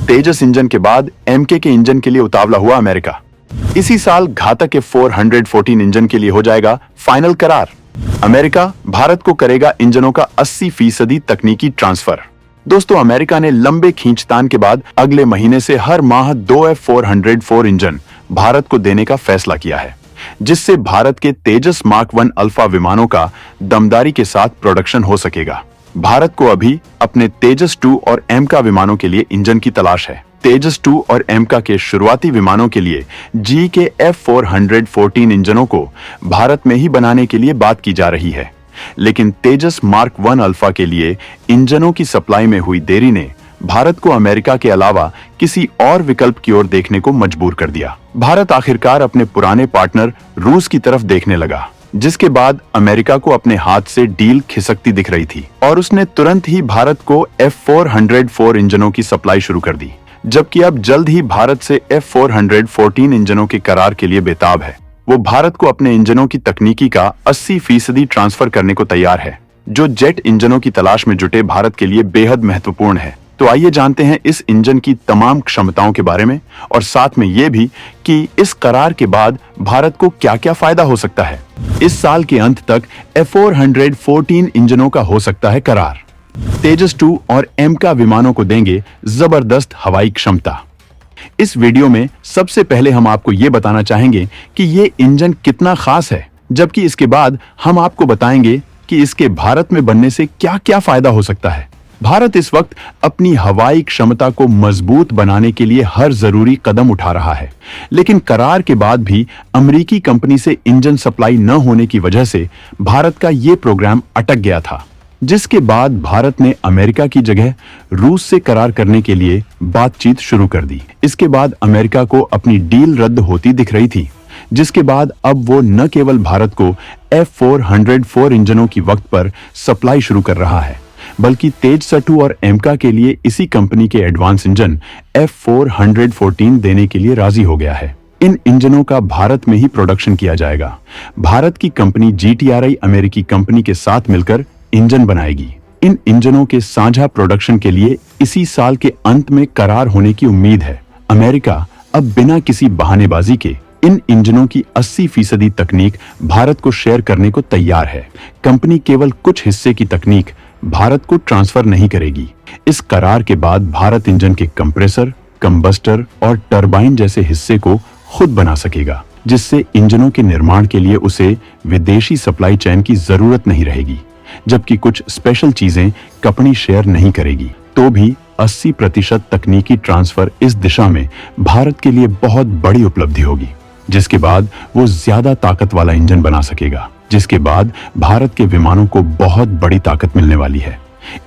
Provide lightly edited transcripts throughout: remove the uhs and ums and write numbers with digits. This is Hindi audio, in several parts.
तेजस इंजन के बाद एमके के इंजन के लिए उतावला हुआ अमेरिका। इसी साल घातक F414 इंजन के लिए हो जाएगा फाइनल करार। अमेरिका भारत को करेगा इंजनों का 80% तकनीकी ट्रांसफर। दोस्तों, अमेरिका ने लंबे खींचतान के बाद अगले महीने से हर माह 2 F404 इंजन भारत को देने का फैसला किया है, जिससे भारत के तेजस मार्क 1 अल्फा विमानों का दमदारी के साथ प्रोडक्शन हो सकेगा। भारत को अभी अपने तेजस 2 और एमका विमानों के लिए इंजन की तलाश है। तेजस 2 और एमका के शुरुआती विमानों के लिए जी के F414 इंजनों को भारत में ही बनाने के लिए बात की जा रही है, लेकिन तेजस मार्क 1 अल्फा के लिए इंजनों की सप्लाई में हुई देरी ने भारत को अमेरिका के अलावा किसी और विकल्प की ओर देखने को मजबूर कर दिया। भारत आखिरकार अपने पुराने पार्टनर रूस की तरफ देखने लगा, जिसके बाद अमेरिका को अपने हाथ से डील खिसकती दिख रही थी और उसने तुरंत ही भारत को F404 इंजनों की सप्लाई शुरू कर दी, जबकि अब जल्द ही भारत से F414 इंजनों के करार के लिए बेताब है। वो भारत को अपने इंजनों की तकनीकी का 80% ट्रांसफर करने को तैयार है, जो जेट इंजनों की तलाश में जुटे भारत के लिए बेहद महत्वपूर्ण है। तो आइए जानते हैं इस इंजन की तमाम क्षमताओं के बारे में और साथ में ये भी कि इस करार के बाद भारत को क्या-क्या फायदा हो सकता है। इस साल के अंत तक F414 इंजनों का हो सकता है करार। तेजस 2 और एमका विमानों को देंगे जबरदस्त हवाई क्षमता। इस वीडियो में सबसे पहले हम आपको ये बताना चाहेंगे कि ये इंजन कितना खास है, जबकि इसके बाद हम आपको बताएंगे कि इसके भारत में बनने से क्या-क्या फायदा हो सकता है। भारत इस वक्त अपनी हवाई क्षमता को मजबूत बनाने के लिए हर जरूरी कदम उठा रहा है, लेकिन करार के बाद भी अमेरिकी कंपनी से इंजन सप्लाई न होने की वजह से भारत का ये प्रोग्राम अटक गया था, जिसके बाद भारत ने अमेरिका की जगह रूस से करार करने के लिए बातचीत शुरू कर दी। इसके बाद अमेरिका को अपनी डील रद्द होती दिख रही थी, जिसके बाद अब वो न केवल भारत को F404 इंजनों की वक्त पर सप्लाई शुरू कर रहा है, बल्कि तेजस 2 और एमका के लिए इसी कंपनी के एडवांस इंजन F414 देने के लिए राजी हो गया है। इन इंजनों का भारत में ही प्रोडक्शन किया जाएगा। भारत की कंपनी GTRI अमेरिकी कंपनी के साथ मिलकर इंजन बनाएगी। इन इंजनों के साझा प्रोडक्शन के लिए इसी साल के अंत में करार होने की उम्मीद है। अमेरिका अब बिना किसी बहानेबाजी के इन इंजनों की 80% तकनीक भारत को शेयर करने को तैयार है। कंपनी केवल कुछ हिस्से की तकनीक भारत को ट्रांसफर नहीं करेगी। इस करार के बाद भारत इंजन के कंप्रेसर, कंबस्टर और टरबाइन जैसे हिस्से को खुद बना सकेगा, जिससे इंजनों के निर्माण के लिए उसे विदेशी सप्लाई चेन की जरूरत नहीं रहेगी। जबकि कुछ स्पेशल चीजें कंपनी शेयर नहीं करेगी, तो भी 80% तकनीकी ट्रांसफर इस दिशा में भारत के लिए बहुत बड़ी उपलब्धि होगी, जिसके बाद वो ज्यादा ताकत वाला इंजन बना सकेगा, जिसके बाद भारत के विमानों को बहुत बड़ी ताकत मिलने वाली है।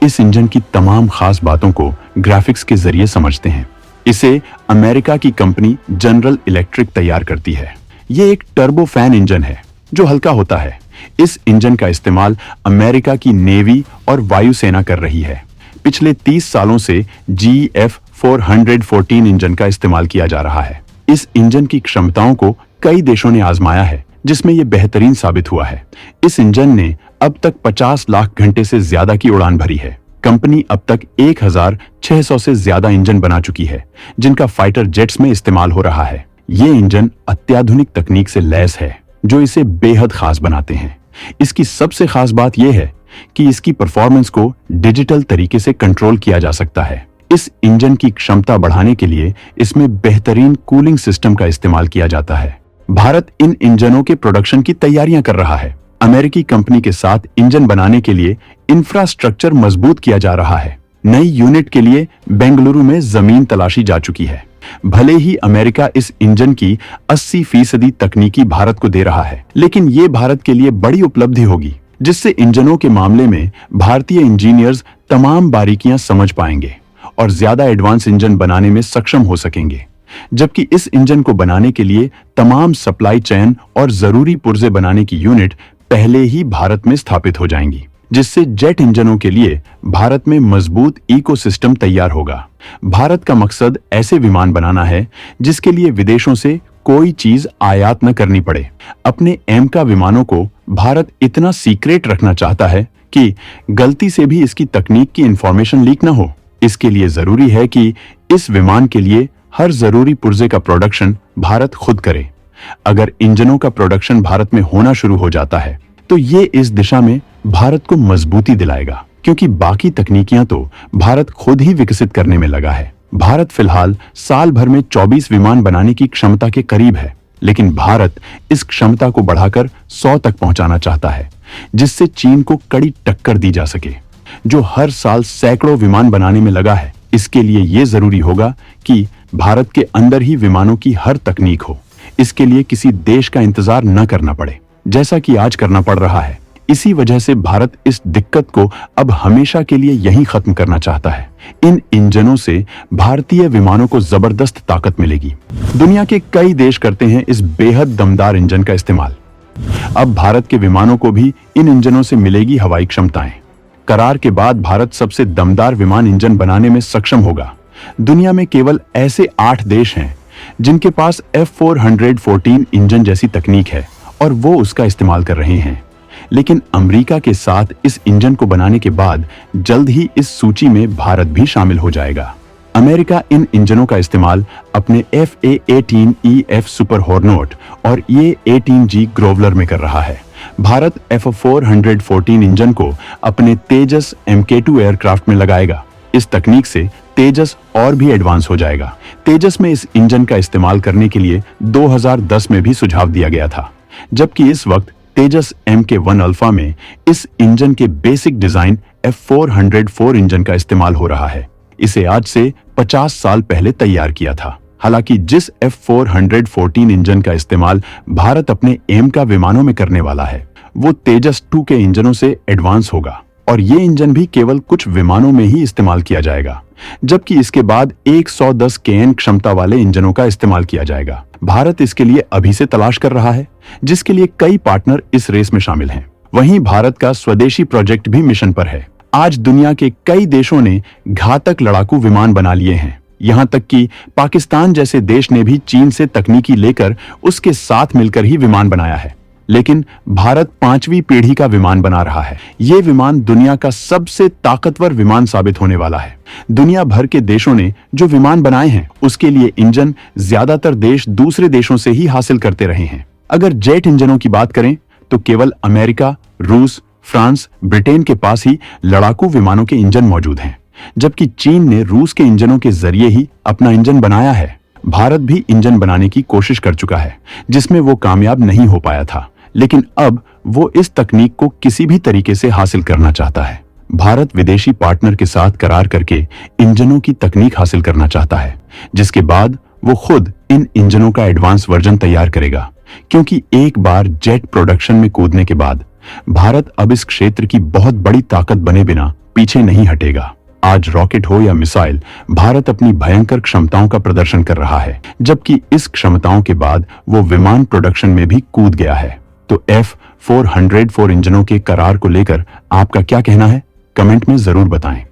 इस इंजन की तमाम खास बातों को ग्राफिक्स के जरिए समझते हैं। इसे अमेरिका की कंपनी जनरल इलेक्ट्रिक तैयार करती है। ये एक टर्बो फैन इंजन है जो हल्का होता है। इस इंजन का इस्तेमाल अमेरिका की नेवी और वायुसेना कर रही है। पिछले 30 सालों से GF414 इंजन का इस्तेमाल किया जा रहा है। इस इंजन की क्षमताओं को कई देशों ने आजमाया है, जिसमें यह बेहतरीन साबित हुआ है। इस इंजन ने अब तक 50 लाख घंटे से ज्यादा की उड़ान भरी है। कंपनी अब तक 1600 से ज्यादा इंजन बना चुकी है, जिनका फाइटर जेट्स में इस्तेमाल हो रहा है। ये इंजन अत्याधुनिक तकनीक से लैस है, जो इसे बेहद खास बनाते हैं। इसकी सबसे खास बात यह है कि इसकी परफॉर्मेंस को डिजिटल तरीके से कंट्रोल किया जा सकता है। इस इंजन की क्षमता बढ़ाने के लिए इसमें बेहतरीन कूलिंग सिस्टम का इस्तेमाल किया जाता है। भारत इन इंजनों के प्रोडक्शन की तैयारियां कर रहा है। अमेरिकी कंपनी के साथ इंजन बनाने के लिए इंफ्रास्ट्रक्चर मजबूत किया जा रहा है। नई यूनिट के लिए बेंगलुरु में जमीन तलाशी जा चुकी है। भले ही अमेरिका इस इंजन की 80% तकनीकी भारत को दे रहा है, लेकिन ये भारत के लिए बड़ी उपलब्धि होगी, जिससे इंजनों के मामले में भारतीय इंजीनियर्स तमाम बारीकियां समझ पाएंगे और ज्यादा एडवांस इंजन बनाने में सक्षम हो सकेंगे। जबकि इस इंजन को बनाने के लिए तमाम सप्लाई चेन और जरूरी पुर्जे बनाने की यूनिट पहले ही भारत में स्थापित हो जाएंगी, जिससे जेट इंजनों के लिए भारत में मजबूत इकोसिस्टम तैयार होगा। भारत का मकसद ऐसे विमान बनाना है जिसके लिए विदेशों से कोई चीज आयात न करनी पड़े। अपने एमका विमानों को भारत इतना सीक्रेट रखना चाहता है कि गलती से भी इसकी तकनीक की इंफॉर्मेशन लीक न हो। इसके लिए जरूरी है कि इस विमान के लिए हर जरूरी पुर्जे का प्रोडक्शन भारत खुद करे। अगर इंजनों का प्रोडक्शन भारत में होना शुरू हो जाता है तो ये इस दिशा में भारत को मजबूती दिलाएगा, क्योंकि बाकी तकनीकियां तो भारत खुद ही विकसित करने में लगा है। भारत फिलहाल साल भर में 24 विमान बनाने की क्षमता के करीब है, लेकिन भारत इस क्षमता को बढ़ाकर 100 तक पहुंचाना चाहता है, जिससे चीन को कड़ी टक्कर दी जा सके, जो हर साल सैकड़ों विमान बनाने में लगा है। इसके लिए यह जरूरी होगा कि भारत के अंदर ही विमानों की हर तकनीक हो। इसके लिए किसी देश का इंतजार न करना पड़े, जैसा कि आज करना पड़ रहा है। इसी वजह से भारत इस दिक्कत को अब हमेशा के लिए यहीं खत्म करना चाहता है। इन इंजनों से भारतीय विमानों को जबरदस्त ताकत मिलेगी। दुनिया के कई देश करते हैं इस बेहद दमदार इंजन का इस्तेमाल। अब भारत के विमानों को भी इन इंजनों से मिलेगी हवाई क्षमताएं। करार के बाद भारत सबसे दमदार विमान इंजन बनाने में सक्षम होगा। दुनिया में केवल ऐसे 8 देश हैं जिनके पास F414 इंजन जैसी तकनीक है और वो उसका इस्तेमाल कर रहे हैं। लेकिन अमेरिका के साथ इस इंजन को बनाने के बाद जल्द ही इस सूची में भारत भी शामिल हो जाएगा। अमेरिका इन इंजनों का इस्तेमाल अपने FA-18EF सुपर हॉर्नेट और A-18G ग्रोवलर में कर रहा है। भारत F414 इंजन को अपने तेजस MK2 एयरक्राफ्ट में लगाएगा। इस तकनीक से तेजस और भी एडवांस हो जाएगा। तेजस में इस इंजन का इस्तेमाल करने के लिए 2010 में भी सुझाव दिया गया था, जबकि इस वक्त तेजस MK1 अल्फा में इस इंजन के बेसिक डिजाइन F404 इंजन का इस्तेमाल हो रहा है। इसे आज से 50 साल पहले तैयार किया था। हालांकि जिस F414 इंजन का इस्तेमाल भारत अपने एम का विमानों में करने वाला है, वो तेजस 2 के इंजनों से एडवांस होगा और ये इंजन भी केवल कुछ विमानों में ही इस्तेमाल किया जाएगा, जबकि इसके बाद 110 kN क्षमता वाले इंजनों का इस्तेमाल किया जाएगा। भारत इसके लिए अभी से तलाश कर रहा है, जिसके लिए कई पार्टनर इस रेस में शामिल हैं। वहीं भारत का स्वदेशी प्रोजेक्ट भी मिशन पर है। आज दुनिया के कई देशों ने घातक लड़ाकू विमान बना लिए हैं। यहां तक कि पाकिस्तान जैसे देश ने भी चीन से तकनीकी लेकर उसके साथ मिलकर ही विमान बनाया है। लेकिन भारत 5वीं पीढ़ी का विमान बना रहा है। ये विमान दुनिया का सबसे ताकतवर विमान साबित होने वाला है। दुनिया भर के देशों ने जो विमान बनाए हैं, उसके लिए इंजन ज्यादातर देश दूसरे देशों से ही हासिल करते रहे हैं। अगर जेट इंजनों की बात करें तो केवल अमेरिका, रूस, फ्रांस, ब्रिटेन के पास ही लड़ाकू विमानों के इंजन मौजूद हैं, जबकि चीन ने रूस के इंजनों के जरिए ही अपना इंजन बनाया है। भारत भी इंजन बनाने की कोशिश कर चुका है, जिसमें वो कामयाब नहीं हो पाया था, लेकिन अब वो इस तकनीक को किसी भी तरीके से हासिल करना चाहता है। भारत विदेशी पार्टनर के साथ करार करके इंजनों की तकनीक हासिल करना चाहता है, जिसके बाद वो खुद इन इंजनों का एडवांस वर्जन तैयार करेगा, क्योंकि एक बार जेट प्रोडक्शन में कूदने के बाद भारत अब इस क्षेत्र की बहुत बड़ी ताकत बने बिना पीछे नहीं हटेगा। आज रॉकेट हो या मिसाइल, भारत अपनी भयंकर क्षमताओं का प्रदर्शन कर रहा है, जबकि इस क्षमताओं के बाद वो विमान प्रोडक्शन में भी कूद गया है। तो F404 इंजनों के करार को लेकर आपका क्या कहना है? कमेंट में जरूर बताएं।